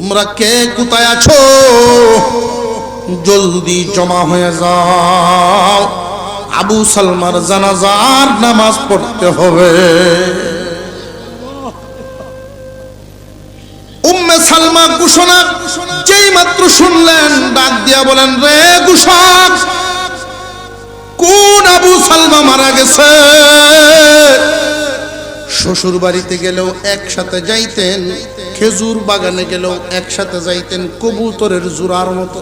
তোমরা কে কোথায় আছো জলদি জমা হয়ে যাও, আবু সালমার জানাজার নামাজ পড়তে হবে। উম্মে সালমা ঘোষণা যেই মাত্র শুনলেন ডাক দিয়া বলেন, রে ঘোষক, কোন আবু সালমা মারা গেছে? শ্বশুর বাড়িতে গেলেও একসাথে যাইতেন, খেজুর বাগানে গেলেও একসাথে যাইতেন, কবুতরের জোড়ার মতো।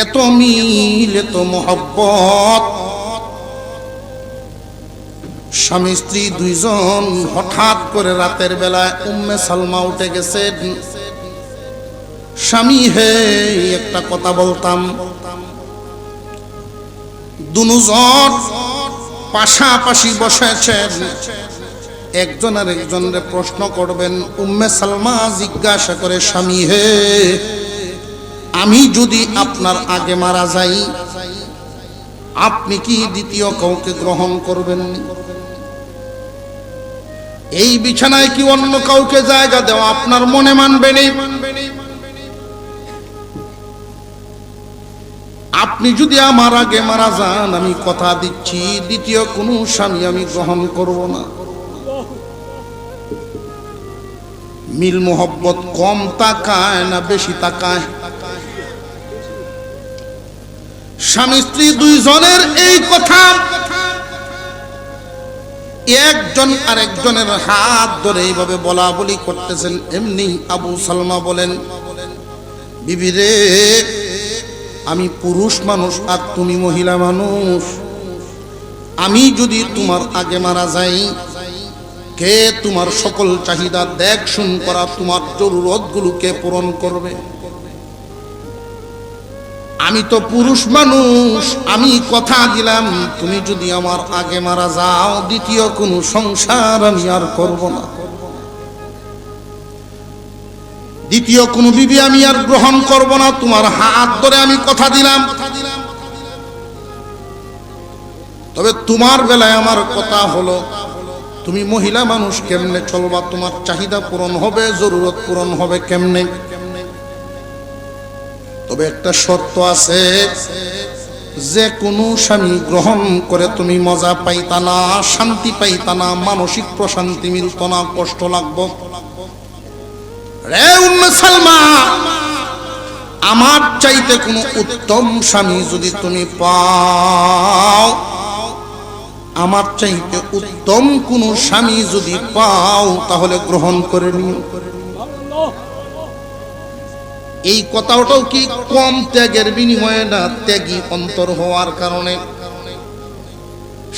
এত মিল, এত মহব্বত। স্বামী স্ত্রী দুইজন। হঠাৎ করে রাতের বেলায় উম্মে সালমা উঠে গেছেন, স্বামী হে একটা কথা বলতাম। দুজন পাশাপাশি বসেছেন, একজন আর একজনের প্রশ্ন করবেন। উম্মে সালমা জিজ্ঞাসা করে, স্বামী হে, আমি যদি আপনার আগে মারা যাই, আপনি কি দ্বিতীয় কাউকে গ্রহণ করবেন? এই বিছানায় কি অন্য কাউকে জায়গা দেওয়া আপনার মনে মানবে না? আপনি যদি আমার আগে মারা যান, আমি কথা দিচ্ছি দ্বিতীয় কোনো স্বামী আমি গ্রহণ করব না। মিল মোহব্বত কম তাকায় না বেশি তাকায়? স্বামী স্ত্রী দুইজনের এই কথা, একজন আরেকজনের হাত ধরে এইভাবে বলা বলি করতেছেন। এমনি আবু সালমা বলেন, বিবি রে, আমি পুরুষ মানুষ আর তুমি মহিলা মানুষ। আমি যদি তোমার আগে মারা যাই, কে তোমার সকল চাহিদা দেখ শুন করা, তোমার জরুরত গুলোকে পূরণ করবে? আমি তো পুরুষ মানুষ, আমি কথা দিলাম, তুমি যদি আমার আগে মারা যাও, দ্বিতীয় কোনো সংসার আমি আর করব না, দ্বিতীয় কোনো বিবি আমি আর গ্রহণ করব না। তোমার হাত ধরে আমি কথা দিলাম। তবে তোমার বেলায় আমার কথা হলো, তুমি মহিলা মানুষ কেমনে চলবা? তোমার চাহিদা পূরণ হবে, জরুরত পূরণ হবে কেমনে? তবে একটা শর্ত আছে, যে কোনো স্বামী গ্রহণ করে তুমি মজা পাইতা না, শান্তি পাইতা না, মানসিক প্রশান্তি মিলত না, কষ্ট লাগবে। রে উম্মে সালমা, আমার চাইতে কোনো উত্তম স্বামী যদি তুমি পাও, আমার চাইতে উত্তম কোনো স্বামী যদি পাও, তাহলে গ্রহণ করে নিও। এই কথাটাও কি কম ত্যাগের বিনিময়ে না, ত্যাগী অন্তর হওয়ার কারণে।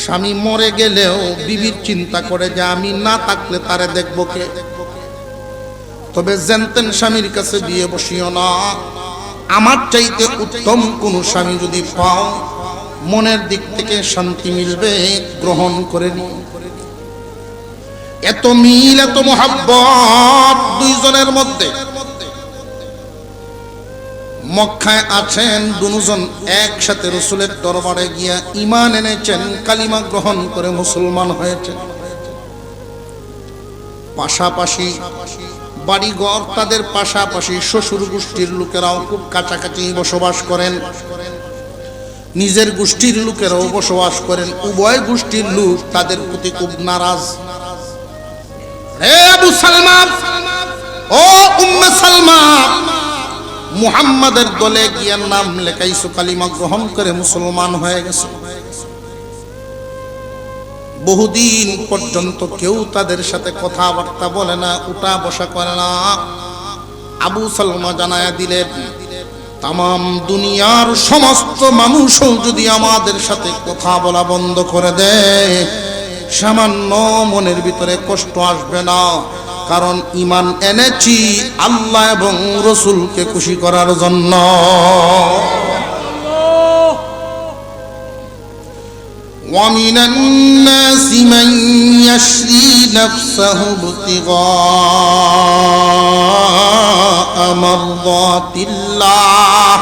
স্বামী মরে গেলেও বিবির চিন্তা করে যে আমি না থাকলে তারে দেখবো কে। তবে জানতেন স্বামীর কাছে বিয়ে বসিও না, আমার চাইতে উত্তম কোন স্বামী যদি পাও, মনের দিক থেকে শান্তি মিলবে, গ্রহণ করে নি। এত মিল, এত মহব্বত দুইজনের মধ্যে। মক্কায় আছেন দুজন, একসাথে রাসূলের দরবারে গিয়া ঈমান এনেছেন, কালিমা গ্রহণ করে মুসলমান হয়েছেন। পাশাপাশি বাড়িঘর তাদের, পাশাপাশি শ্বশুর গোষ্ঠীর লোকেরাও খুব কাছাকাছি বসবাস করেন, নিজের গোষ্ঠীর লোকেরাও বসবাস করেন। উভয় গোষ্ঠীর লোক তাদের প্রতি খুব নারাজ। হে আবু সালমা, ও উম্মে সালমা, মুহাম্মাদের দলে গিয়ে নাম লেখাইছো, কালিমা গ্রহণ করে মুসলমান হয়ে গেছে। বহুদিন পর্যন্ত কেউ তাদের সাথে কথাবার্তা বলে না, উঠা বসা করে না। আবু সালমা জানায়া দিলেন, তামাম দুনিয়ার সমস্ত মানুষও যদি আমাদের সাথে কথা বলা বন্ধ করে দেয়, সামান্য মনের ভিতরে কষ্ট আসবে না, কারণ ঈমান এনেছি আল্লাহ এবং রাসূলকে খুশি করার জন্য। وَمِنَ النَّاسِ مَن يَشْرِي نَفْسَهُ ابْتِغَاءَ مَرْضَاتِ اللَّهِ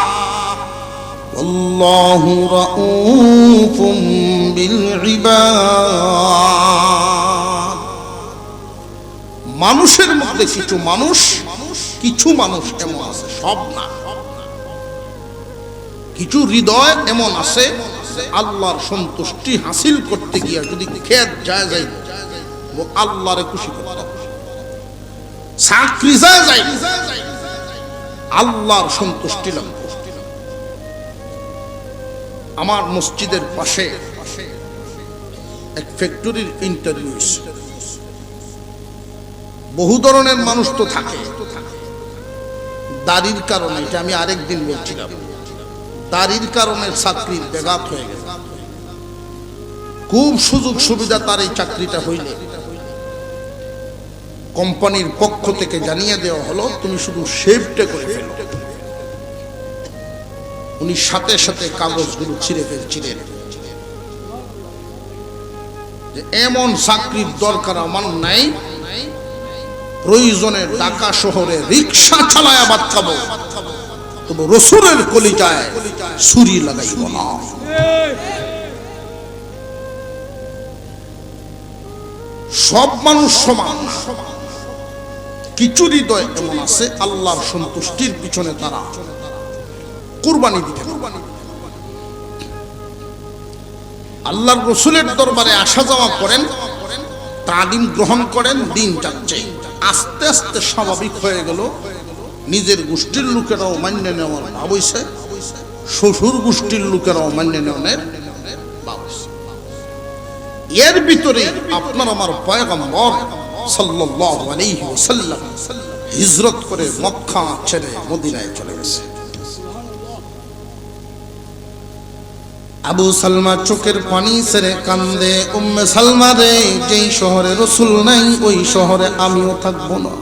وَاللَّهُ رَءُوفٌ بِالْعِبَادِ। মানুষের মধ্যে কিছু মানুষ এমন আছে, সব না, কিছু হৃদয় এমন আছে আল্লাহর সন্তুষ্টি হাসিল করতে গিয়ে যদি খেত যায় ও আল্লাহরে খুশি করতে, চাকরি যায় আল্লাহর সন্তুষ্টি লাভ। আমার মসজিদের পাশে এক ফ্যাক্টরির ইন্টারভিউ, বহু ধরনের মানুষ তো থাকে, দাড়ির কারণে, এটা আমি আরেকদিন বলছিলাম, দাড়ির কারণে চাকরির ব্যাঘাত হয়ে গেছে। খুব সুযোগ সুবিধা তার এই চাকরিটা হইলে কোম্পানির পক্ষ থেকে জানিয়ে দেওয়া হলো তুমি শুধু শেভটা করে ফেলো। উনি সাথে সাথে কাগজগুলো ছিঁড়ে ফেলছিলেন যে এমন চাকরির দরকার আমার নাই, প্রয়োজনে ঢাকা শহরে রিক্সা চালায় আবাদ খাবো, তবু রসুলের কলিজায় ছুরি লাগাইব না। সব মানুষ সমান না, কিছু হৃদয় এমন আছে আল্লাহর সন্তুষ্টির পিছনে তারা কুরবানি দিতে, আল্লাহর রসুলের দরবারে আসা যাওয়া করেন, তালিম গ্রহণ করেন, দিন যাচ্ছে, আস্তে আস্তে স্বাভাবিক হয়ে গেল। নিজের গোষ্ঠীর লোকেরাও মান্য নেওয়ার ভাব হইছে, শ্বশুর গোষ্ঠীর লোকেরাও মান্য নেওয়ার ভাব হইছে। এর ভিতরে আপনার আমার পয়গম্বর সাল্লাল্লাহু আলাইহি ওয়াসাল্লাম হিজরত করে মক্কা ছেড়ে মদিনায় চলে গেছে। আবু সালমা চোখের পানি ছেড়ে কান্দে, উম্মে সালমা রে, যেই শহরে রাসূল নাই ওই শহরে আমিও থাকবো না।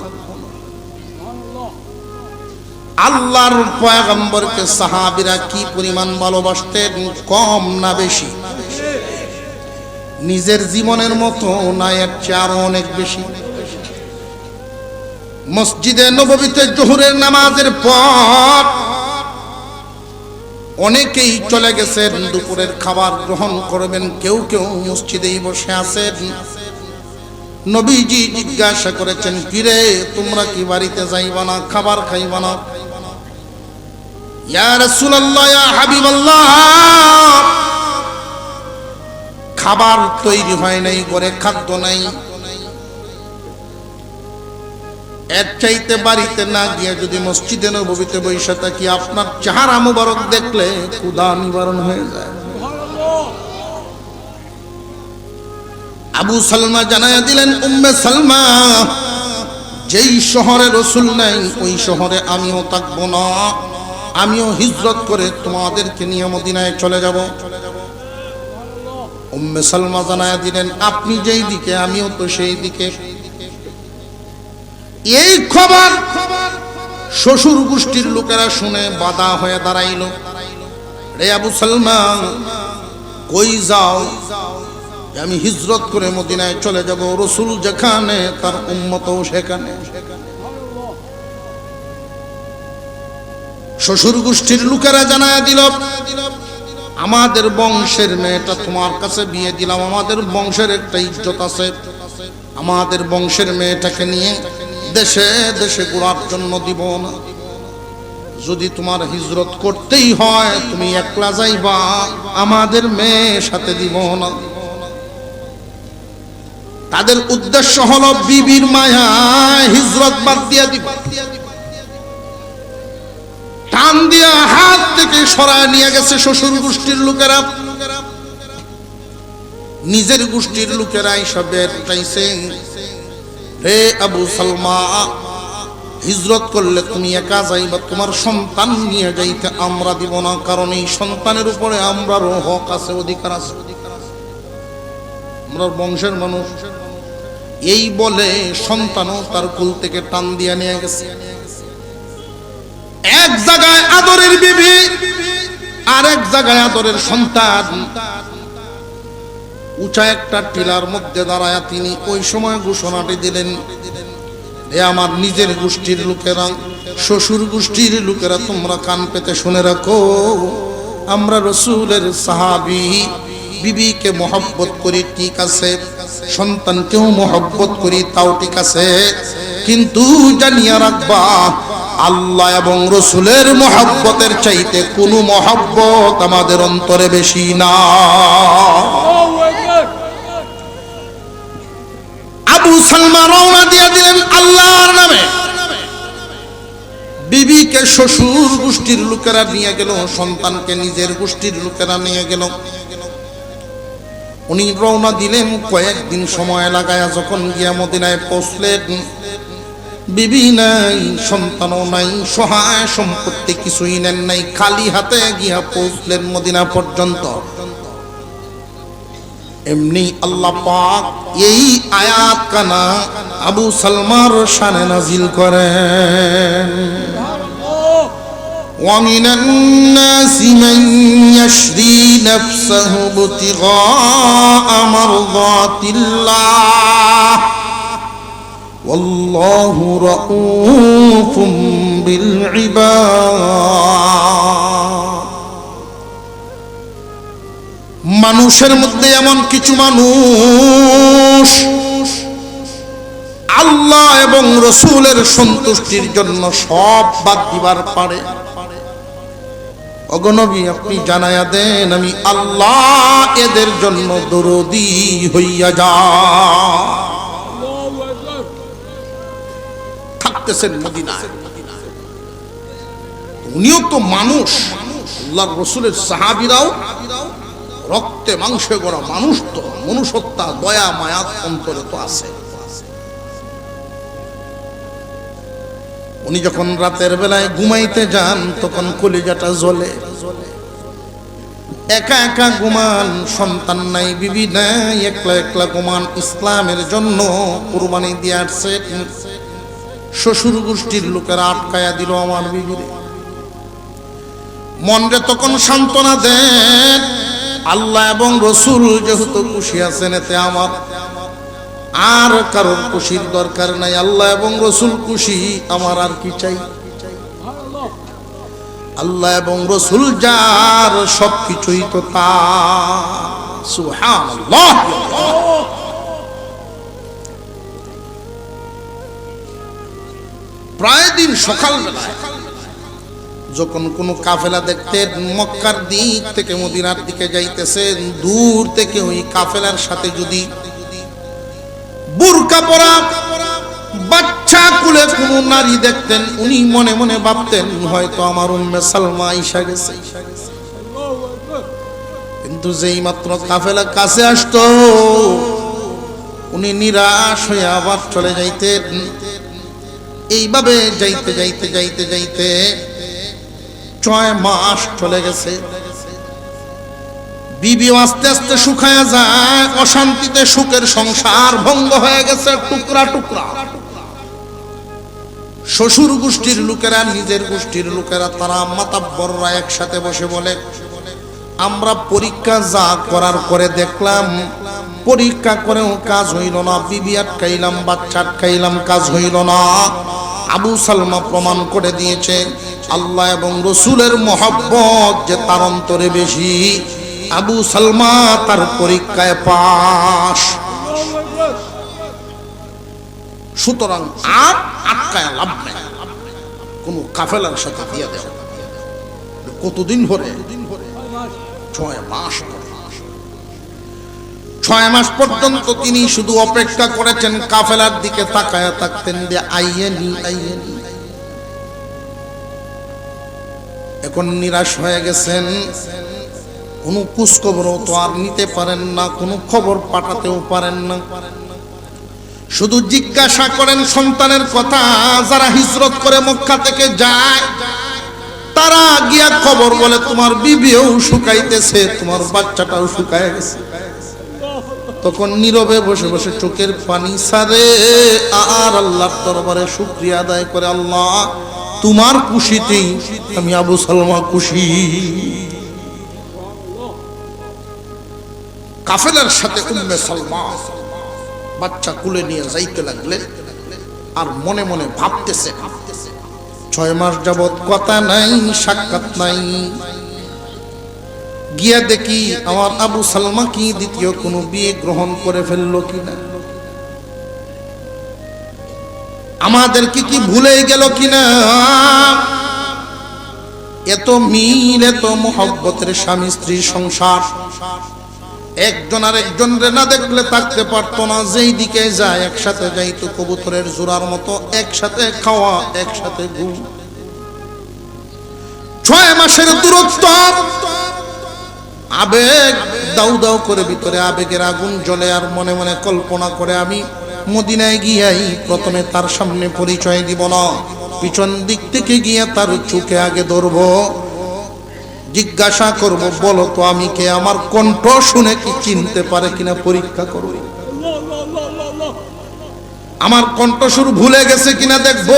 আল্লাহর পয়গম্বরকে সাহাবীরা কি পরিমাণ ভালোবাসতেন, কম না বেশি? নিজের জীবনের মতো না, এর চেয়ে আরো অনেক বেশি। মসজিদে নববীতে জোহরের নামাজের পর অনেকেই চলে গেছেন, দুপুরের খাবার গ্রহণ করবেন, কেউ কেউ মসজিদেই বসে আছেন। নবীজি জিজ্ঞাসা করেছেন, কিরে তোমরা কি বাড়িতে যাইবা না, খাবার খাইবা না? ইয়া রাসূলুল্লাহ, ইয়া হাবিবাল্লাহ, খাবার তৈরি হয় নাই, ঘরে খাদ্য নাই, এর চাইতে বাড়িতে না গিয়ে যদি মসজিদে নববীতে বসে থাকি, আপনার চেহারা মুবারক দেখলে ক্ষুধা নিবারণ হয়ে যায়। আবু সালমা জানায়া দিলেন, উম্মে সালমা, যেই শহরে রাসূল নাই ওই শহরে আমিও থাকবো না, আমিও হিজরত করে তোমাদেরকে নিয়ে মদিনায় চলে যাব। উম্মে সালমা জানায়া দিলেন, আপনি যেই দিকে আমিও তো সেই দিকে। এই খবর শ্বশুর গোষ্ঠীর লোকেরা শুনে বাধা হয়ে দাঁড়াইল। রে আবু সালমা, কই যাও? আমি হিজরত করে মদিনায় চলে যাব, রাসূল যেখানে তার উম্মতও সেখানে। শ্বশুর গোষ্ঠীর লোকেরা জানায়া দিল, আমাদের বংশের মেয়েটা তোমার কাছে বিয়ে দিলাম, আমাদের বংশের একটা ইজ্জত আছে, আমাদের বংশের মেয়েটাকে নিয়ে দেশে দেশে ঘোরার জন্য দিব না। যদি তোমার হিজরত করতেই হয় তুমি একলা যাইবা, আমাদের মেয়ের সাথে দিব না। তাদের উদ্দেশ্য হলো বিবির মায়া হিজরত বাদ দিয়া দিব, টান দিয়া হাত থেকে সরায় নিয়ে গেছে শ্বশুর গোষ্ঠীর লোকেরা। নিজের গোষ্ঠীর লোকেরা এইসবের চাইছে, হে আবু সালমা, হিজরত করলে তুমি একা যাইবা, তোমার সন্তান নিয়ে যাইতে আমরা দিব না, কারণ এই সন্তানের উপরে আমরারও হক আছে, অধিকার আছে, আমরা বংশের মানুষ। এই বলে সন্তানও তার কুল থেকে টান দিয়ে নিয়ে গেছে। এক জায়গায় আদরের বিবি, আর এক জায়গায় আদরের সন্তান। উঁচা একটা টিলার মধ্যে দাঁড়ায়া তিনি ওই সময় ঘোষণাটি দিলেন, এ আমার নিজের গোষ্ঠীর লোকেরা, শ্বশুর গোষ্ঠীর লোকেরা, তোমরা কান পেতে শুনে রাখো, আমরা রাসূলের সাহাবী, বিবিকে মহব্বত করি ঠিক আছে, সন্তানকেও মহব্বত করি, তাও ঠিক আছে, কিন্তু জানিয়া রাখবা আল্লাহ এবং রসুলের মহব্বতের চাইতে কোনো মহব্বত আমাদের অন্তরে বেশি না। আবু সালমা রওনা দিয়ে দিলেন আল্লাহর নামে। বিবিকে শ্বশুর গোষ্ঠীর লোকেরা নিয়ে গেল, সন্তানকে নিজের গোষ্ঠীর লোকেরা নিয়ে গেল। উনি রওনা দিলেন, কয়েকদিন সময় লাগায়া যখন গিয়া মদিনায় পৌঁছলেন, বিবি নাই, সন্তানও নাই, সহায় সম্পত্তি কিছুই নেন নাই, খালি হাতে গিয়া পৌঁছলেন মদিনা পর্যন্ত। এমনি আল্লাহ পাক এই আয়াত কানা আবু সালমার শানে নাজিল করেন, وَمِنَ النَّاسِ مَن يَشْرِي نَفْسَهُ ابْتِغَاءَ مَرْضَاتِ اللَّهِ وَاللَّهُ رَءُوفٌ بِالْعِبَادِ। মানুষের মধ্যে এমন কিছু মানুষ আল্লাহ এবং রসুলের সন্তুষ্টির জন্য সব বাদ দিবার পারে। অগনবী আপনি জানায়া দেন, আমি আল্লাহ এদের জন্য দরদি হইয়া যা। থাকতেছেন মদিনায়, উনিও তো মানুষ, আল্লাহর রসুলের সাহাবীরাও রক্তে মাংসে গড়া মানুষ, তো মনুষ্যত্বা দয়া মায়া অন্তরে তো আছে। উনি যখন রাতের বেলায় ঘুমাইতে যান তখন কলিজাটা জ্বলে, একা একা ঘুমান, সন্তান নাই, বিবি নাই, একলা একলা ঘুমান। ইসলামের জন্য কুরবানি দিয়ে আসছে, শ্বশুর গোষ্ঠীর লোকেরা আটকায়া দিল আমার বিবিরে। মনরে তখন সান্ত্বনা দেন, আল্লাহ এবং রসুল যেহেতু খুশি আছেন এতে আমার আর কারোর খুশির দরকার নাই, আল্লাহ এবং রসুল খুশি, আমার আর কি চাই। আল্লাহ এবং রসুল যার সবকিছুই তো তার। সুবহানাল্লাহ। প্রায় দিন সকালবেলায় যখন কোন কাফেলা দেখতেন মক্কার দিক থেকে মদিনার দিকে যাইতেছেন, দূর থেকে ওই কাফেলার সাথে যদি বুরকা পরা বাচ্চা কুলে কোন নারী দেখতেন, উনি মনে মনে ভাবতেন হয়তো আমার উম্মে সালমা আয়েশা গেছে। কিন্তু যেই মাত্র কাফেলা কাছে আসতো উনি নিরাশ হয়ে আবার চলে যাইতেন। এইভাবে যাইতে যাইতে যাইতে যাইতে 6 মাস চলে গেছে। বিবি আস্তে আস্তে শুকায়া যায়, অশান্তিতে সুখের সংসার ভঙ্গ হয়ে গেছে টুকরা টুকরা। শ্বশুর গোষ্ঠীর লোকেরা, নিজের গোষ্ঠীর লোকেরা, তারা মাতাব্বররা একসাথে বসে বলে, আমরা পরীক্ষা যা করার করে দেখলাম, পরীক্ষা করেও কাজ হইল না, বিবি আটকাইলাম, বাচ্চা আটকাইলাম, কাজ হইল না। আবু সালমা প্রমাণ করে দিয়েছে আল্লাহ এবং রসুলের মহব্বত যে তার অন্তরে বেশি। আবু সালমা তার পরীক্ষায় পাস। সুতরাং আর আটকায় লাভ নেই, কোন কাফেলার সাথে দিয়ে দেওয়া। কতদিন ধরে? 6 মাস। 6 মাস পর্যন্ত তিনি শুধু অপেক্ষা করেছেন, কাফেলার দিকে তাকায়া থাকতেন যে আইয়েনি আইয়েনি। এখন নিরাশ হয়ে গেছেন, কোনো খোঁজখবরও তো আর নিতে পারেন না, কোনো খবর পাঠাতেও পারেন না। শুধু জিজ্ঞাসা করেন সন্তানের কথা। যারা হিজরত করে মক্কা থেকে যায় তারা গিয়া খবর বলে, তোমার বিবিও শুকাইতেছে, তোমার বাচ্চাটাও শুকায় গেছে। তখন নীরবে বসে বসে চোখের পানি ছাড়ে আর আল্লাহর দরবারে শুকরিয়া আদায় করে, আল্লাহ তোমার খুশিতেই আমি আবু সালমা খুশি। কাফেলার সাথে উম্মে সালমা বাচ্চা কুলে নিয়ে যাইতে লাগলেন, আর মনে মনে ভাবতেছে 6 মাস যাবৎ কথা নাই, সাক্ষাৎ নাই, গিয়া দেখি আমার আবু সালমা কি দ্বিতীয় কোনো বিয়ে গ্রহণ করে ফেললো কিনা, আমাদেরকে কি ভুলে গেল কিনা। এত মিল, এত মোহব্বতের স্বামী স্ত্রী সংসার, একজন আর একজনরে না দেখলে থাকতে পারতো না। যেই দিকে যায় একসাথে যাইতো, কবুতরের জোড়ার মতো একসাথে খাওয়া, একসাথে ঘুম। 6 মাসের দূরত্ব, আবেগ দাউ দাউ করে ভিতরে আবেগের আগুন জ্বলে। আর মনে মনে কল্পনা করে আমি মদিনায় গিয়াই প্রথমে তার সামনে পরিচয় দিব না, পিছন দিক থেকে গিয়ে তার চোখে আগে ধরবো, জিজ্ঞাসা করব, বলো তো আমি কে, আমার কণ্ঠ শুনে কি চিনতে পারে কিনা পরীক্ষা করব, আমার কণ্ঠস্বর ভুলে গেছে কিনা দেখবো।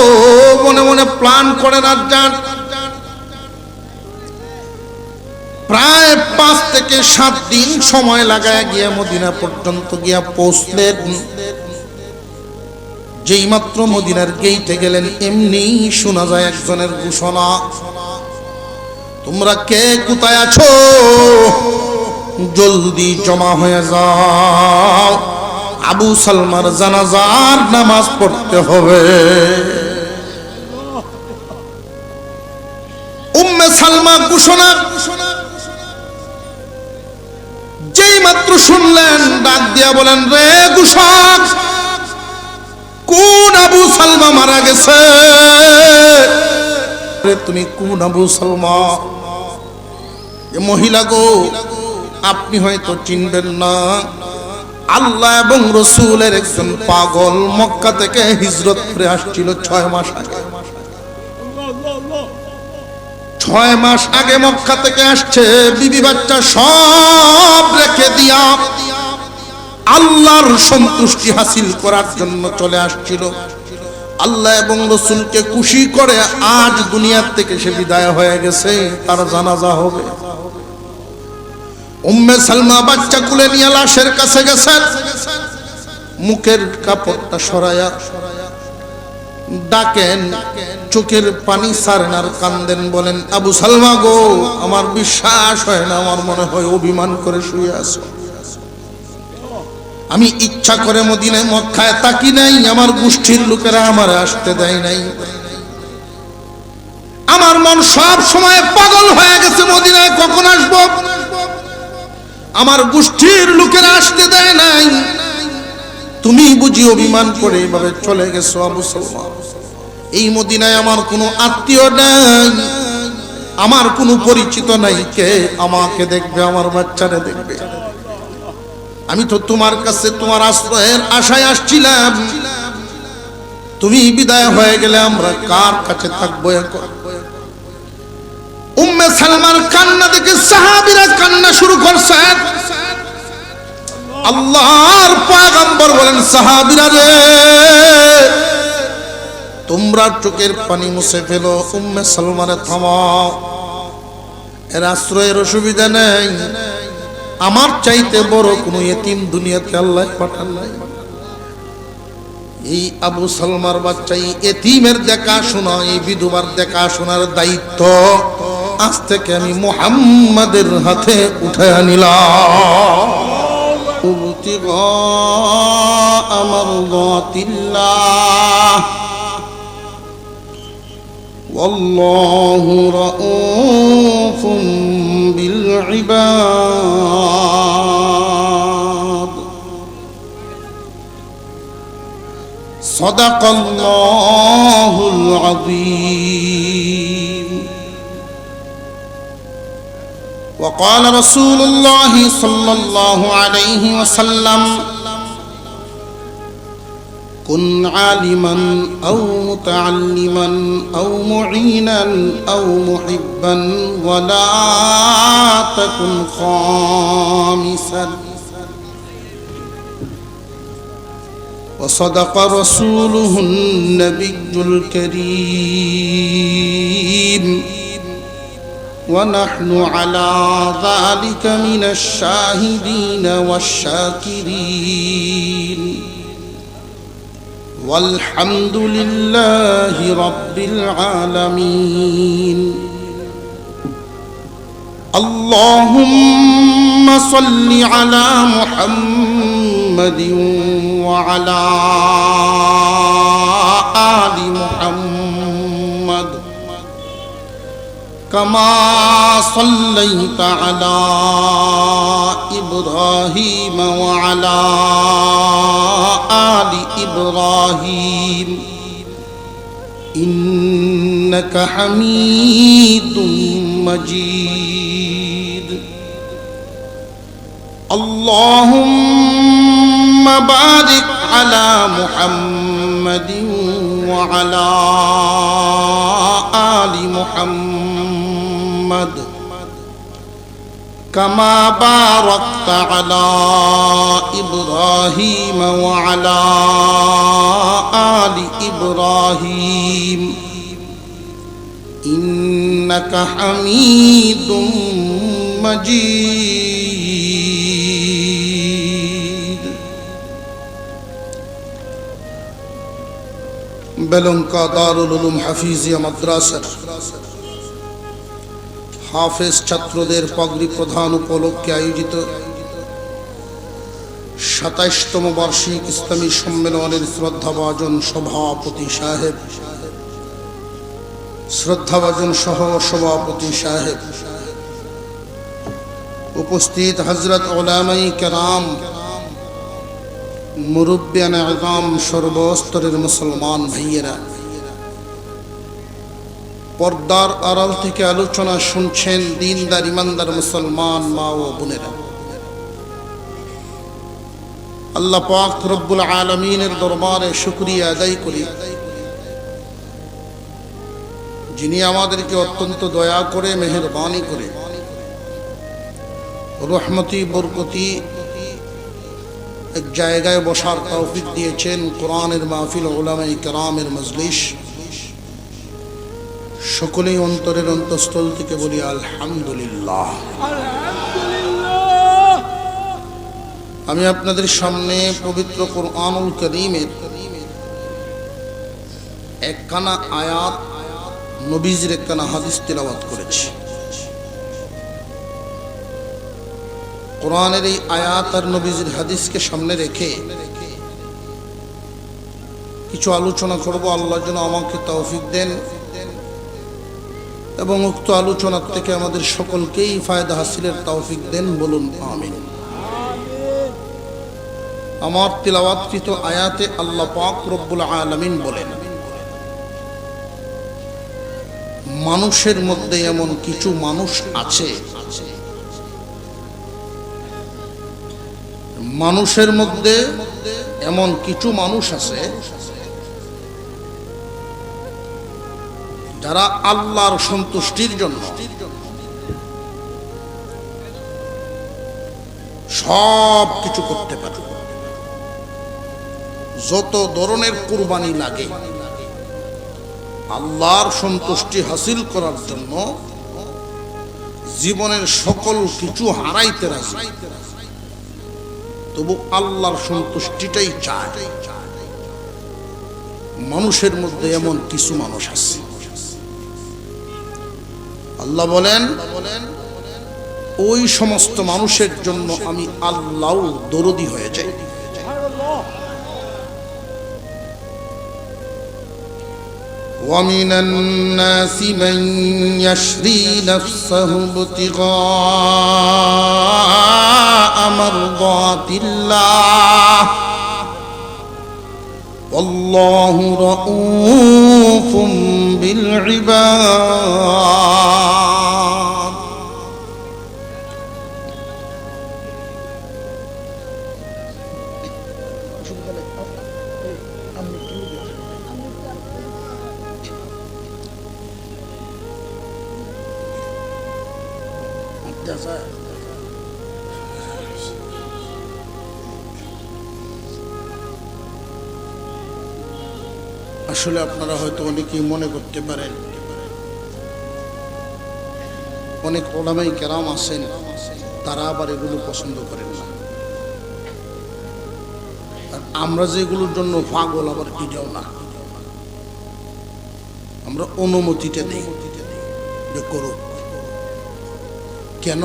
মনে মনে প্ল্যান করেন আর যান। প্রায় 5 থেকে 7 দিন সময় লাগায় গিয়া মদিনা পর্যন্ত গিয়া পৌঁছলেন। যেই মাত্র মদিনার গেইটে গেলেন, এমনি শোনা যায় একজনের ঘোষণা, তোমরা কে কোথায় আছো, জলদি জমা হয়ে যাও, আবু সালমার জানাজার নামাজ পড়তে হবে। উম্মে সালমা ঘোষণা যেই মাত্র শুনলেন, ডাক দিয়া বলেন, রে ঘোষক, কোন আবু সালমা মারা গেছে, তুমি কোন আবু সালমা? মহিলা গো, আপনি হয়তো চিনবেন না, আল্লাহ এবং রসুলের একজন পাগল মক্কা থেকে হিজরত করে আসছিল 6 মাস আগে। 6 মাস আগে মক্কা থেকে আসছে, বিবি বাচ্চা সব রেখে দিয়া আল্লাহর সন্তুষ্টি হাসিল করার জন্য চলে আসছিল। আল্লাহ এবং রসুলকে খুশি করে আজ দুনিয়ার থেকে সে বিদায় হয়ে গেছে, তার জানাজা হবে। উম্মে সালমা বাচ্চা কুলে নিয়ে লাশের কাছে গেছেন, মুখের কাপড়টা সরায়া ডাকেন, চোখের পানি ছাড়েন আর কান্দেন, বলেন, আবু সালমা গো, আমার বিশ্বাস হয় না, আমার মনে হয় অভিমান করে শুয়ে আছো। আমি ইচ্ছা করে মদিনায় মক্কায় তাকি নাই, আমার গোষ্ঠীর লোকেরা আমার আসতে দেয় নাই, আমার মন সব সময় পাগল হয়ে গেছে, মদিনায় কখন আসবো, আমার গোষ্ঠীর লোকেরা আসতে দেয় নাই, তুমি বুঝি অভিমান করে এভাবে চলে গেছো আবু সালমা। এই মদিনায় আমার কোনো আত্মীয় নাই, আমার কোনো পরিচিত নাই, কে আমাকে দেখবে, আমার বাচ্চারা দেখবে? আমি তো তোমার কাছে তোমার আশ্রয়ের আশায় আসছিলাম, তুমি বিদায় হয়ে গেলে আমরা কার কাছে থাকবো এখন? উম্মে সালমার কান্না দেখে সাহাবীরা কান্না শুরু করছেন। আল্লাহর পয়গম্বর বলেন, সাহাবীরা রে, তোমরা চোখের পানি মুছে ফেলো, উম্মে সালমারে থামাও, এর আশ্রয়ের অসুবিধা নেই, আমার চাইতে বড় কোনো ইতিম দুনিয়াতে আল্লাহ পাঠান নাই। এই আবু সালমার বাচ্চা, এই ইতিমের দেখাশোনা, এই বিধবার দেখাশোনার দায়িত্ব আজ থেকে আমি মুহাম্মাদের হাতে উঠে নিলাম। মারদাতিল্লাহ ওয়াল্লাহু রাউফুম বিল ইবাদ। সাদাকাল্লাহুল আযীম। وقال رسول الله صلى الله عليه وسلم: كن عالما أو متعلما أو معينا أو محبا ولا تكن خامسا. وصدق رسوله النبي الكريم، ونحن على ذلك من الشاهدين والشاكرين، والحمد لله رب العالمين. اللهم صل على محمد وعلى آل محمد كما صليت على إبراهيم وعلى آل إبراهيم إنك حميد مجيد اللهم بارك على محمد وعلى آل محمد كما باركت على إبراهيم وعلى آل إبراهيم إنك حميد مجيد বেলঙ্কা দারুল উলুম হাফিজিয়া মাদ্রাসার হাফেজ ছাত্রদের পাগড়ি প্রধান উপলক্ষে আয়োজিত ২৭তম বার্ষিক ইসলামী সম্মেলনের শ্রদ্ধাভাজন সভাপতি সাহেব, শ্রদ্ধাভাজন সহ সভাপতি সাহেব, উপস্থিত হযরত উলামায়ে কেরাম, মুরব্বিয়ানে আযম, সর্বস্তরের মুসলমান ভাইয়েরা, পর্দার আড়াল থেকে আলোচনা শুনছেন দিনদার ইমানদার মুসলমান মা ও বোনেরা, আল্লাহ পাক রব্বুল আলামিনের দরবারে শুকরিয়া আদায় করি যিনি আমাদেরকে অত্যন্ত দয়া করে মেহেরবানি করে রহমতি বরকতি এক জায়গায় বসার তৌফিক দিয়েছেন। কোরআনের মাহফিল, উলামায়ে কেরামের মজলিস, সকলেই অন্তরের অন্তঃস্থল থেকে বলি আলহামদুলিল্লাহ। আমি আপনাদের সামনে পবিত্র কোরআনুল কারীমের একখানা আয়াত, নবীজির একখানা হাদিস তেলাওয়াত করেছি। কোরআনের এই আয়াত আর নবীজির হাদিসকে সামনে রেখে কিছু আলোচনা করব। আল্লাহ যেন আমাকে তৌফিক দেন এবং উক্ত আলোচনার থেকে আমাদের সকলকেই ফায়দা হাসিলের তৌফিক দেন, বলুন আমিন। আমার তিলাওয়াতকৃত আয়াতে আল্লাহ পাক রব্বুল আলামিন বলেন, মানুষের মধ্যে এমন কিছু মানুষ আছে, মানুষের মধ্যে এমন কিছু মানুষ আছে যারা আল্লাহর সন্তুষ্টির জন্য সব কিছু করতে পারে। যত ধরনের কুরবানি লাগে আল্লাহর সন্তুষ্টি হাসিল করার জন্য জীবনের সকল কিছু হারাইতে রাজি, তবু আল্লাহর সন্তুষ্টিটাই চায়। মানুষের মধ্যে এমন কিছু মানুষ আছে, আল্লাহ বলেন ওই সমস্ত মানুষের জন্য আমি আল্লাহ দরদি হয়ে যাই। وَمِنَ النَّاسِ مَن يَشْرِي نَفْسَهُ ابْتِغَاءَ مَرْضَاتِ اللَّهِ وَاللَّهُ رَءُوفٌ بِالْعِبَادِ। আসলে আপনারা হয়তো অনেকেই মনে করতে পারেন, অনেক উলামায়ে কেরাম আছেন তারা আবার এগুলো পছন্দ করেন না, আর আমরা যেগুলোর জন্য পাগল আবার এটাও না। আমরা অনুমতিটা দিই যে করুক, কেন?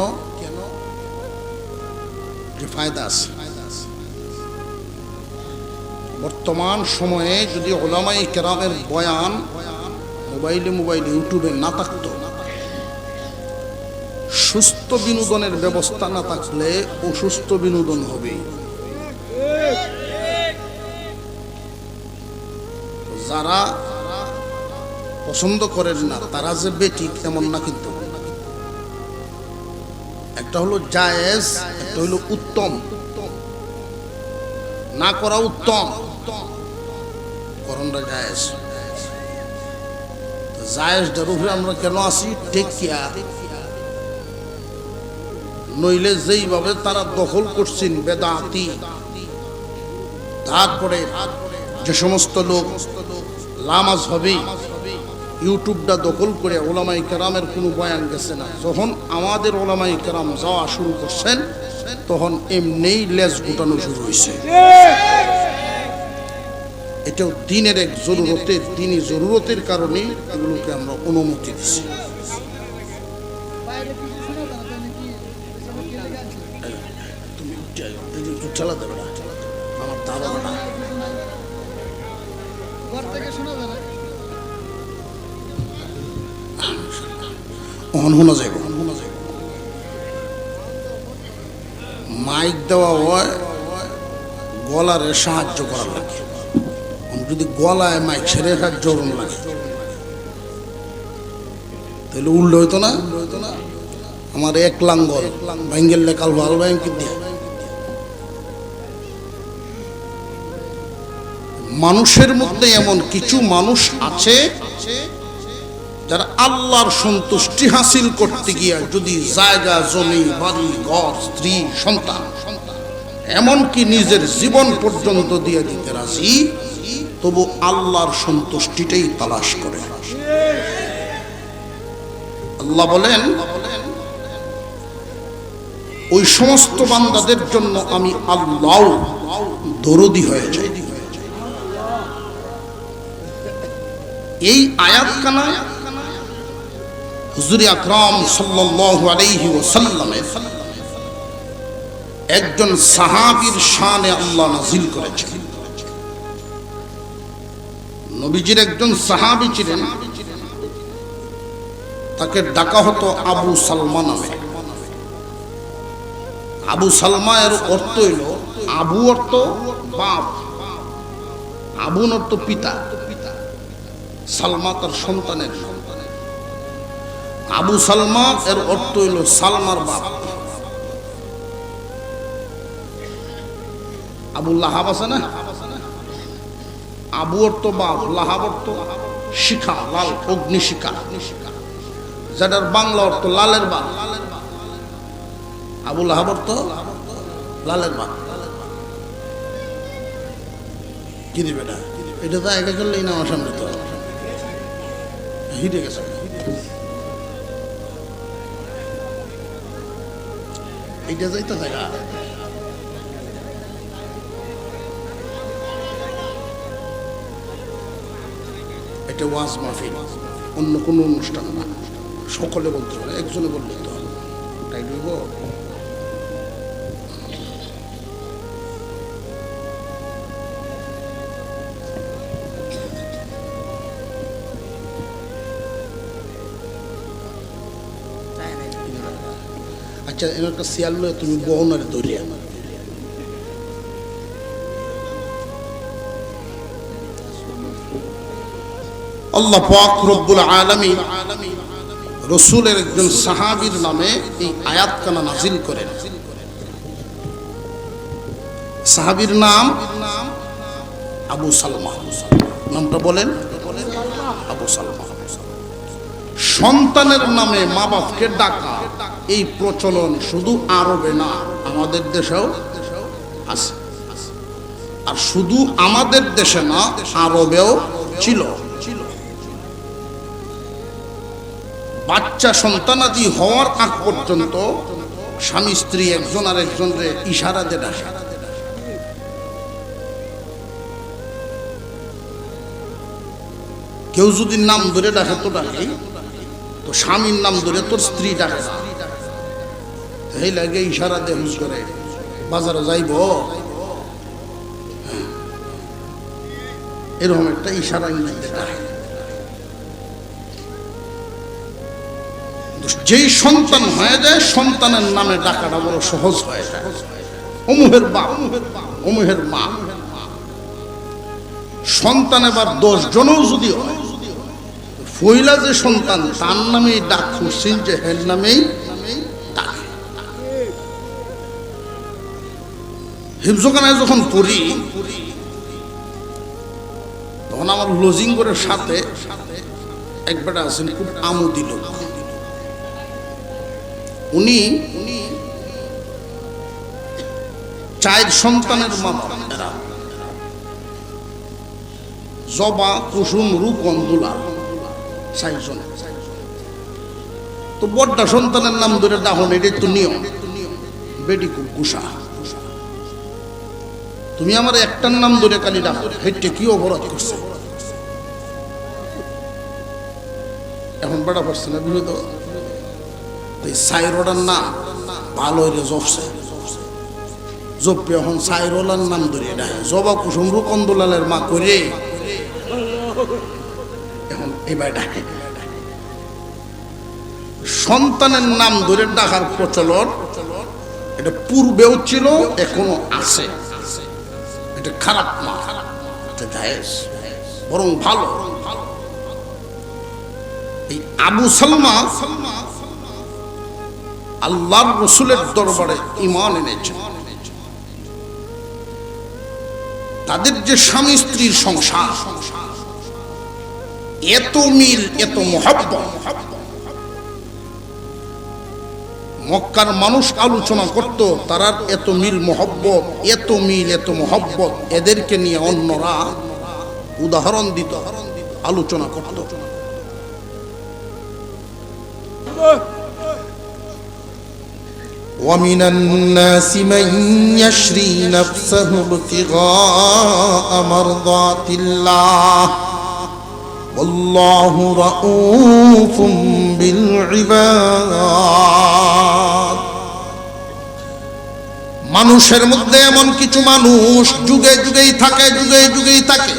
যে ফায়দা আছে। বর্তমান সময়ে যদি উলামায়ে কেরামের বয়ান মোবাইলে ইউটিউবে না থাকতো, সুস্থ বিনোদনের ব্যবস্থা না থাকলে অসুস্থ বিনোদন হবে। যারা পছন্দ করেন না তারা যে বেঠিক এমন না, কিন্তু একটা হলো জায়েজ, একটা হলো উত্তম। না করা উত্তম, করণটা জায়েজ। জায়েজটার উপরে আমরা কেন আসি? Take care. নইলে যেইভাবে তারা দখল করছেন বেদাতি, তারপরে যে সমস্ত লোক লামাযহাবী ইউটিউবটা দখল করে উলামায়ে কেরামের কোনো বয়ান গেছে না, যখন আমাদের উলামায়ে কেরাম যাওয়া শুরু করছেন তখন এমনিই লেজ গুটানো শুরু হয়েছে। এটাও দিনের এক জরুরতের, দিনই জরুরতের কারণে এগুলোকে আমরা অনুমতি দিচ্ছি। তুমি চালা দেবে না, আমার ধারণা না শোনা যাইব। মাইক দেওয়া হয় গলারে সাহায্য করার লাগে। যদি গলায় মাইক ছেড়ে জোরন লাগে তাহলে উল্টো হইতো না। আমার এক লাঙ্গল ভাঙ্গেল কাল ভাল ব্যাংকে দিয়ে মানুষের মধ্যে এমন কিছু মানুষ আছে যারা আল্লাহর সন্তুষ্টি হাসিল করতে গিয়া যদি জায়গা, জমি, বাড়ি, ঘর, স্ত্রী, সন্তান, এমনকি নিজের জীবন পর্যন্ত দিয়ে দিতে রাজি, তবু আল্লাহর সন্তুষ্টিটাই তালাশ করে। আল্লাহ বলেন, ওই সমস্ত বান্দাদের জন্য আমি আল্লাহ দরদি হয়ে যাই। এই আয়াতখানা হুজুর আকরাম সাল্লাল্লাহু আলাইহি ওয়াসাল্লামের একজন সাহাবীর শানে আল্লাহ নাযিল করেছেন। নবীজির একজন সাহাবী ছিলেন, তাকে ডাকা হতো আবু সালমা নামে। আবু সালমা এর অর্থ হইল, আবু অর্থ বাপ, আবুন অর্থ পিতা, সালমা তার সন্তানের। আবু সালমা এর অর্থ হইল সালমার বাপ। আবু লাহাব আছে না, আবু অর্থ বাপ, লাহাব অর্থ শিখা, লাল, অগ্নি শিখা, যেটার বাংলা অর্থ লালের বাপ। আবু লাহাব অর্থ লালের বাপ। কি দিবে না, এটা তো একা করলেই না, আমার সামনে তো হিটে গেছে। এইটা যাইতে জায়গা এটা ওয়াজ মাহফিল, অন্য কোনো অনুষ্ঠান না। সকলে বলতে হবে, একজনে বললে তো হবে, তাই বলব। আচ্ছা, এর একটা শিয়াল তুমি বহনারে ধরিয়া আল্লাহ পাক রব্বুল আলামিন রাসূলের একজন সাহাবীর নামে এই আয়াতখানা নাযিল করেন। সাহাবীর নাম আবু সালমা। নামটা বলেন, আবু সালমা। সন্তানের নামে মা বাপকে ডাকা এই প্রচলন শুধু আরবে না, আমাদের দেশেও আছে। আর শুধু আমাদের দেশে না, আরবেও ছিল। বাচ্চা সন্তানাদি হওয়ার আগ পর্যন্ত স্বামী স্ত্রী একজন আর একজনের ইশারা দিয়ে ডাকে। কেউ যদি নাম ধরে ডাকে তো ডাকে, তো স্বামীর নাম ধরে তোর স্ত্রী ডাকে না। এই লাগে ইশারা দিয়ে হুজ করে বাজারে যাইব, এরকম একটা ইশারা ইঙ্গিত দেয়। যেই সন্তান হয়ে যায় সন্তানের নামে ডাকাটা বড় সহজ হয়ে যায়। অমুহের বাপ, অমুহের মা, সন্তান এবার 10 জনও যদি হয়, ফইলা যে সন্তান তার নামেই ডাক করছেন, যে হের নামেই ডাকে। হিফজখানায় যখন পড়ি তখন আমার লজিং করে সাথে এক বেটা আছেন, খুব আমোদি লোক। উনি 4 সন্তানের মা, জবা, কুসুম, রূপন, দুলাল, 4 জন। তো বড়টা সন্তানের নাম ধরে ডাকন, এটাই তো নিয়ম। বেটি খুব গুসা, তুমি আমার একটার নাম ধরে কালি ডাকো, হেঁটে কি অপরাধ করছে? এখন বেটা পারছে না বিরোধ, সাইরোডার নাম ভালো হইলে জপছে, জপে এখন সাইরোলার নাম ধরে ডাকে। জবা, কুসুম, রূপন, দুলালের মা করে এখন এবার ডাকে। সন্তানের নাম ধরে ডাকার প্রচলন এটা পূর্বেও ছিল, এখনো আছে। এটা খারাপ না, এটা জায়েজ, বরং ভালো। এই আবু সালমা আল্লাহর রাসূলের দরবারে ঈমান এনেছে। তাদের যে স্বামী স্ত্রীর সংসার, এত মিল, এত মহব্বত, মক্কার মানুষ আলোচনা করত তারা এত মিল মহব্বত, এত মিল, এত মহব্বত, এদেরকে নিয়ে অন্যরা উদাহরণ দিত, আলোচনা করত। ومن الناس من يشري نفسه ابتغاء مرضات الله والله رؤوف بالعباد। মানুষের মধ্যে এমন কিছু মানুষ যুগে যুগেই থাকে, যুগে যুগেই থাকে।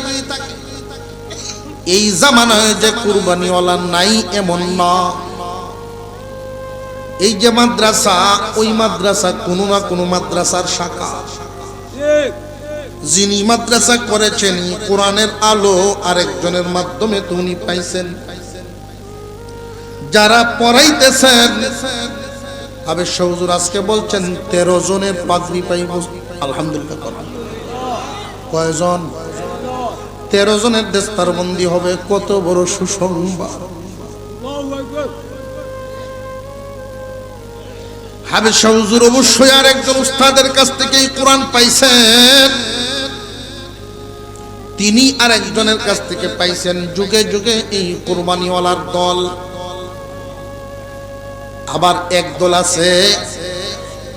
এই জামানায় যে কুরবানিওয়ালা নাই এমন না। এই যে মাদ্রাসা, ওই মাদ্রাসা কোনো না কোনো মাদ্রাসার শাখা। যিনি মাদ্রাসা করেছেন কোরআনের আলো আরেকজনের মাধ্যমে তো উনি পাইছেন। যারা পড়াইতেছেন, আবে হুজুর আজকে বলছেন 13 জনের পাগড়ি পাইব, আলহামদুলিল্লাহ। কয়জন? 13 জনের দেস্তারবন্দি হবে, কত বড় সুসংবাদ। হাবিব শাহ হুজুর অবশ্যই আর একজন উস্তাদের কাছ থেকে কোরআন পাইছেন, তিনি আর একজনের কাছ থেকে পাইছেন। যুগে যুগে এই কুরবানিওয়ালার দল। আবার এক দল আছে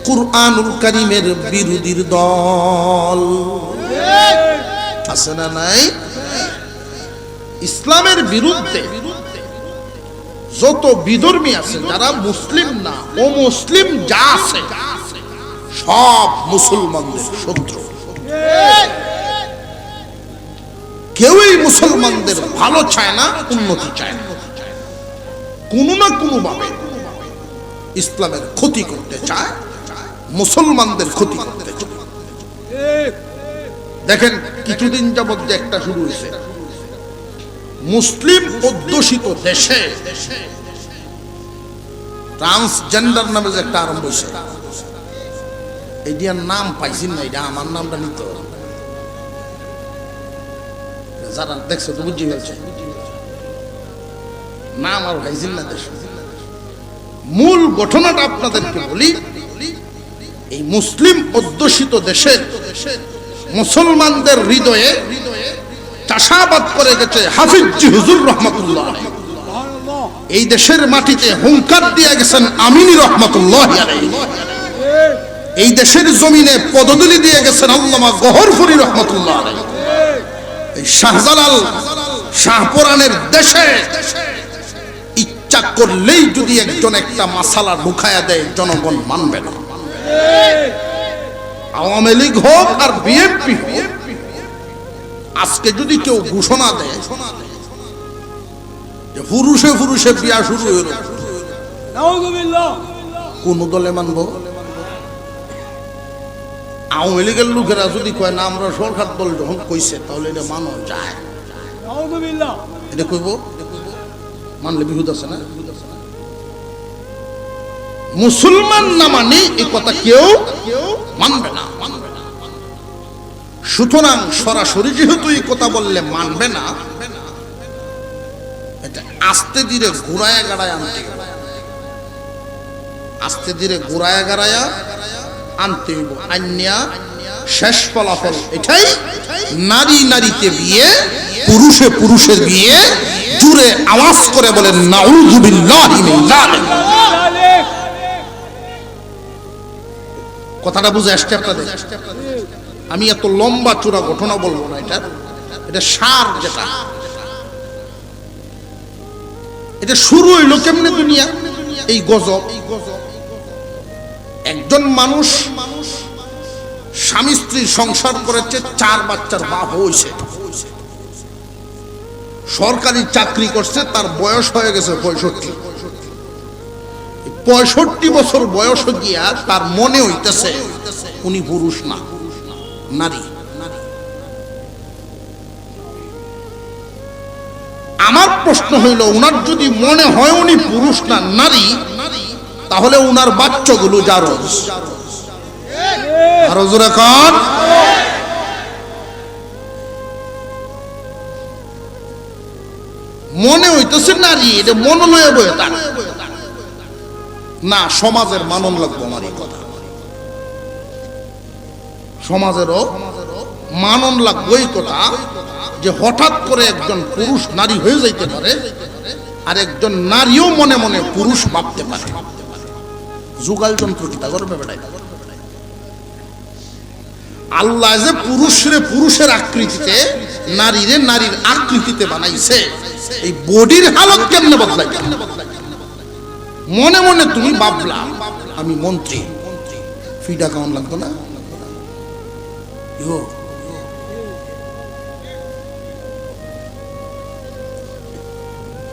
কুরআনুল কারীমের বিরোধীর দল, আছে না নাই? ইসলামের বিরুদ্ধে যত বিধর্মী আছে, যারা মুসলিম না, ও মুসলিম যা আছে সব মুসলমানদের শত্রু। কেউই মুসলমানদের ভালো চায় না, উন্নতি চায় না। কোনো না কোনো ভাবে ইসলামের ক্ষতি করতে চায়, মুসলমানদের ক্ষতি করতে চায়। দেখেন কিছুদিন যাবত যে একটা শুরু হয়েছে, মুসলিম অধ্যুষিত দেশে ট্রান্সজেন্ডার নামে যে একটা আরম্ভ হয়েছে। এইটার নাম পাইছি না, এটা আমার নামটা নিত। যারা দেখছো তো বুঝি ফেলছে, নাম আর পাইছি না দেশ। মূল ঘটনাটা আপনাদেরকে বলি। এই মুসলিম অধ্যুষিত দেশের মুসলমানদের হৃদয়ে চাষাবাদ করে গেছে হাফিজ জি হুজুর রহমাতুল্লাহ আলাইহি। এই দেশের মাটিতে হুঙ্কার দিয়ে গেছেন আমিনী রহমাতুল্লাহ আলাইহি। এই দেশের জমিনে পদদলি দিয়ে গেছেন আল্লামা গহরফুরি রহমাতুল্লাহ আলাইহি। এই শাহজালাল শাহপুরানের দেশে ইচ্ছা করলেই যদি একজন একটা মাসালা ঢুকায়া দেয়, জনগণ মানবে না। আওয়ামী লীগ হোক আর বিএনপি হোক, আজকে যদি কেউ ঘোষণা দেয় যে পুরুষে পুরুষে বিয়া শুরু হইল, কোন দলে মানব? আওয়ামী লীগের লোকেরা যদি কয় না আমরা সরকার দল যখন কইছে তাহলে এটা মানো যায়, এটা কইব, মানলে বিহুদ আছে না? মুসলমান না মানে এই কথা কেউ মানবে না। সুতরাং সরাসরি যেহেতু এই কথা বললে মানবে না, এটা আস্তে ধীরে ঘুরায়া গাড়ায় আনতে হবে, আস্তে ধীরে ঘুরায়া গাড়ায়া আনতে হইব। আন্যা শেষ ফলাফল এটাই, নারী নারীতে বিয়ে, পুরুষে পুরুষের বিয়ে। জুড়ে আওয়াজ করে বলেন নাউযু বিল্লাহি মিন যালিক। কথাটা বুঝে আসছে আপনাদের? আমি এত লম্বা চূড়া ঘটনা বলবো না, এটা সার, যেটা এটা শুরু হইলো কেমনে দুনিয়া, এই গজব। একজন মানুষ স্বামী স্ত্রী সংসার করেছে, 4 বাচ্চার বাপ হয়েছে, সরকারি চাকরি করছে, তার বয়স হয়ে গেছে 65 বছর বয়স গিয়া তার মনে হইতেছে উনি পুরুষ না, নারী। আমার প্রশ্ন হইল, উনার যদি মনে হয় উনি পুরুষ না নারী, তাহলে উনার বাচ্চাগুলো জারজ। আরো জোরে কর। মনে হইতেছে নারী, এটা মন লয়ে বয়ে তার না, সমাজের মানন লাগবো। আমার এই কথা সমাজেরও মানন লাগবো, এই কথা যে হঠাৎ করে একজন পুরুষ নারী হয়ে যাইতে পারে, আর একজন নারীও মনে মনে পুরুষ ভাবতে পারে। যুগাল যন্ত্র কিতা করবে বেটাই? আল্লাহ যে পুরুষরে পুরুষের আকৃতিতে, নারীরে নারীর আকৃতিতে বানাইছে, এই বডির হালত কেমনে বদলাই? মনে মনে তুমি ভাবলা আমি মন্ত্রী, ফিটা কেমন লাগতো না?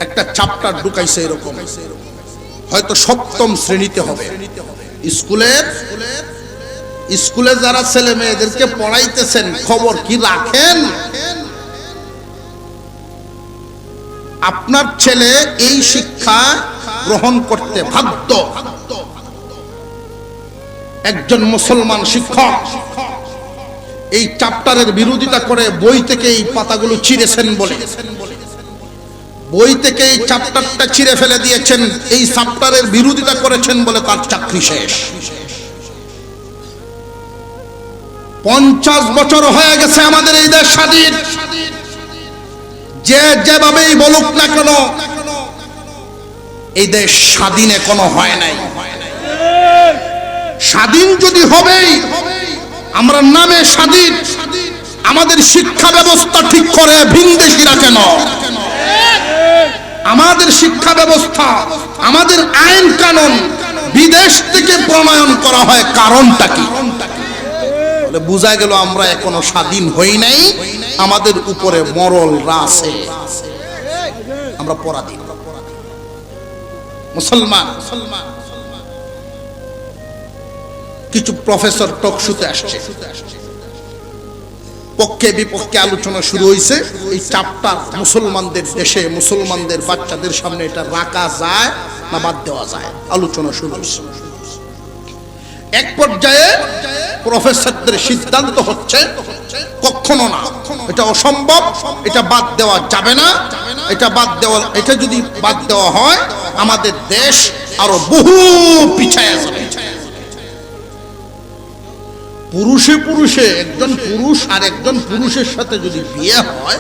একটা চ্যাপ্টার ঢুকাইছে এরকম, হয়তো 7ম শ্রেণীতে হবে। স্কুলে যারা ছেলে মেয়েদেরকে পড়াইতেছেন, খবর কি রাখেন? আপনার ছেলে এই শিক্ষা গ্রহণ করতে বাধ্য। একজন মুসলমান শিক্ষক এই চ্যাপ্টারের বিরোধিতা করে বই থেকে এই পাতাগুলো ছিঁড়েছেন বলে, বই থেকে এই চ্যাপ্টারটা ছিঁড়ে ফেলে দিয়েছেন, এই চ্যাপ্টারের বিরোধিতা করেছেন বলে তার চাকরি শেষ। 50 বছর হয়ে গেছে আমাদের এই দেশ স্বাধীন। যে যেভাবেই বলুক না কেন, এই দেশ স্বাধীন এখনো হয় নাই। স্বাধীন যদি হবেই, আমরা নামে স্বাধীন, আমাদের শিক্ষা ব্যবস্থা ঠিক করে ভিনদেশীরা কেন? আমাদের শিক্ষা ব্যবস্থা, আমাদের আইন কানুন বিদেশ থেকে প্রণয়ন করা হয়, কারণটা কি? বুঝা গেল আমরা এখনো স্বাধীন হই নাই, আমাদের উপরে মরল রাসে, আমরা পরাধীন মুসলমান। কিছু প্রফেসর টক শুতে আসছে, পক্ষে বিপক্ষে আলোচনা শুরু হয়েছে। এই চ্যাপ্টার মুসলমানদের দেশে, মুসলমানদের বাচ্চাদের সামনে এটা রাখা যায় না বাদ দেওয়া যায়, আলোচনা শুরু হয়েছে। এক পর্যায়ে প্রফেসরদের সিদ্ধান্ত হচ্ছে কখনো না, এটা অসম্ভব, এটা বাদ দেওয়া যাবে না। এটা যদি বাদ দেওয়া হয়, আমাদের দেশ আরো বহু পিছায় যাবে। পুরুষে পুরুষে, একজন পুরুষ আর একজন পুরুষের সাথে যদি বিয়ে হয়,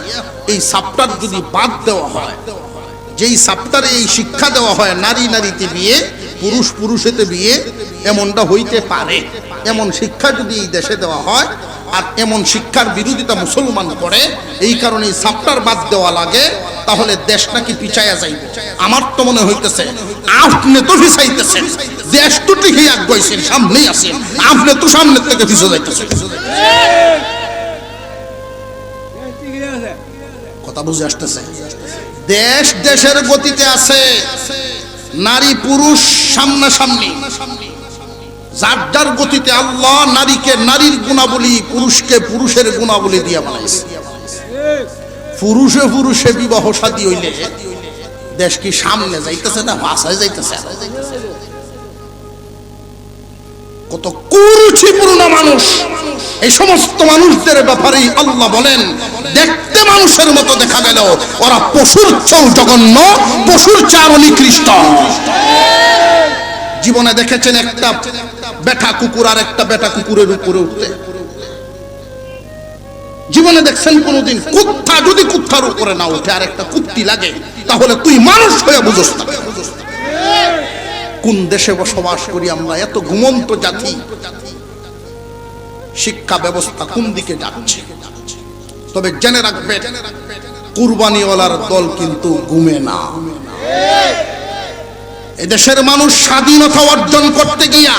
এই চ্যাপ্টার যদি বাদ দেওয়া হয়, যেই চ্যাপ্টারে এই শিক্ষা দেওয়া হয় নারী নারীতে বিয়ে, পুরুষ পুরুষেতে বিয়ে, এমনটা হইতে পারে, এমন শিক্ষা যদি এই দেশে দেওয়া হয়, আর এমন শিক্ষার বিরোধিতা মুসলমান করে, এই কারণে চ্যাপ্টার বাদ দেওয়া লাগে, তাহলে দেশ নাকি পিছায়া যাইবে। আমার তো মনে হইতেছে আপনি তো পিছাইতেছেন, দেশ তো ঠিকই আগাইছেন, সামনেই আছেন, আপনি তো সামনের থেকে পিছু যাইতেছেন। কথা বুঝে আসতেছে? দেশ দেশের গতিতে আছে, নারী পুরুষ সামনাসামনি, যার যার গতিতে। আল্লাহ নারীকে নারীর গুণাবলী, পুরুষকে পুরুষের গুণাবলী দিয়ে বানাইছে। পুরুষে পুরুষে বিবাহ শাদী হইলে দেশ কি সামনে যাইতেছে না ভাষায় যাইতেছে? কত কুরুচিপূর্ণ মানুষ! এই সমস্ত মানুষদের ব্যাপারেই আল্লাহ বলেন, দেখতে মানুষের মতো দেখা গেল ওরা পশুর চেয়েও জঘন্য, পশুর চেয়ে আরো নিকৃষ্ট। জীবনে দেখেছেন একটা বেটা কুকুর আর একটা বেটা কুকুরের উপরে উঠতে? জীবনে দেখছেন কোনদিন? কুত্তা যদি কুত্তার উপরে না উঠে আর একটা কুত্তি লাগে, তাহলে তুই মানুষ হয়ে বুঝস না। কোন দেশে বসবাস করি আমরা? এত ঘুমন্ত জাতি। শিক্ষা ব্যবস্থা কোন দিকে যাচ্ছে? তবে জেনে রাখবে, কুরবানিওয়ালার দল কিন্তু ঘুমে না। এদেশের মানুষ স্বাধীনতা অর্জন করতে গিয়া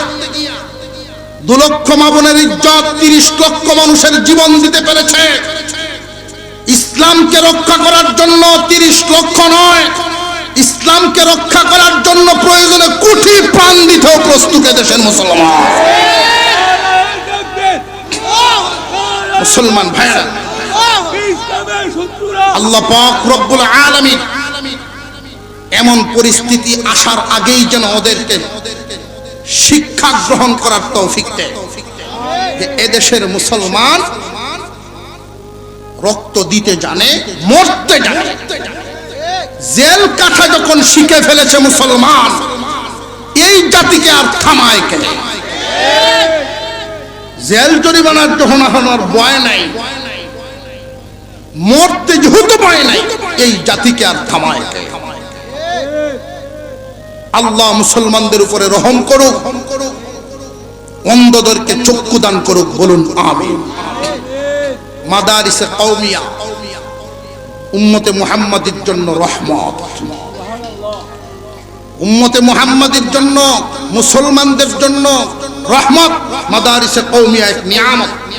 2 লক্ষ মা বোনের ইজ্জত, 30 লক্ষ মানুষের জীবন দিতে পেরেছে। ইসলামকে রক্ষা করার জন্য 30 লক্ষ নয়, ইসলামকে রক্ষা করার জন্য প্রয়োজনে কোটি প্রাণ দিতেও প্রস্তুত দেশের মুসলমান। মুসলমান ভাইরা, আল্লাহ পাক রব্বুল আলামিন এমন পরিস্থিতি আসার আগেই যেন ওদেরকে শিক্ষা গ্রহণ করার তৌফিক দেয় যে এদেশের মুসলমান রক্ত দিতে জানে, মরতে জানে। জেল কাটা যখন শিখে ফেলেছে মুসলমান, এই জাতিকে আর থামায় কে? জেল জরিমানার যখন আর ভয় নাই, মরতে যেহেতু ভয় নাই, এই জাতিকে আর থামায় কে? আল্লাহ মুসলমানদের উপরে রহম করুক, অন্ধদেরকে চক্ষু দান করুক, বলুন আমিন। মাদারিসে কওমিয়া উম্মতে মুহাম্মাদের জন্য রহমত, উম্মতে মুহাম্মাদের জন্য, মুসলমানদের জন্য রহমত। মাদারিসে কওমিয়া এক নিয়ামত।